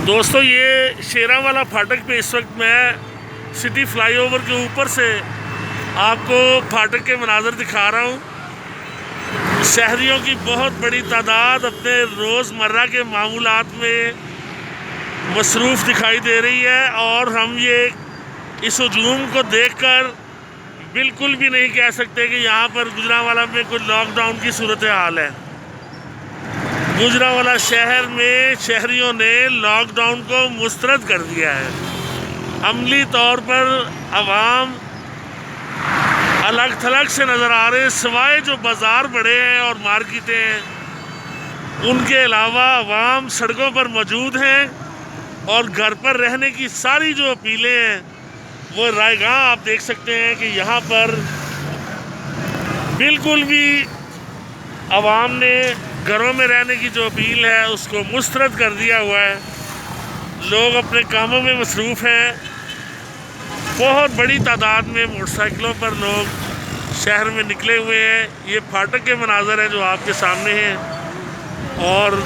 دوستو یہ شیراں والا پھاٹک پہ اس وقت میں سٹی فلائی اوور کے اوپر سے آپ کو پھاٹک کے مناظر دکھا رہا ہوں۔ شہریوں کی بہت بڑی تعداد اپنے روزمرہ کے معمولات میں مصروف دکھائی دے رہی ہے، اور ہم یہ اس ہجوم کو دیکھ کر بالکل بھی نہیں کہہ سکتے کہ یہاں پر گوجرانوالا میں کوئی لاک ڈاؤن کی صورتحال ہے۔ گوجرانوالا شہر میں شہریوں نے لاک ڈاؤن کو مسترد کر دیا ہے۔ عملی طور پر عوام الگ تھلگ سے نظر آ رہے ہیں، سوائے جو بازار بڑے ہیں اور مارکیٹیں ہیں ان کے علاوہ عوام سڑکوں پر موجود ہیں، اور گھر پر رہنے کی ساری جو اپیلیں ہیں وہ رائیگاں آپ دیکھ سکتے ہیں کہ یہاں پر بالکل بھی عوام نے گھروں میں رہنے کی جو اپیل ہے اس کو مسترد کر دیا ہوا ہے۔ لوگ اپنے کاموں میں مصروف ہیں۔ بہت بڑی تعداد میں موٹر سائیکلوں پر لوگ شہر میں نکلے ہوئے ہیں۔ یہ پھاٹک کے مناظر ہیں جو آپ کے سامنے ہیں، اور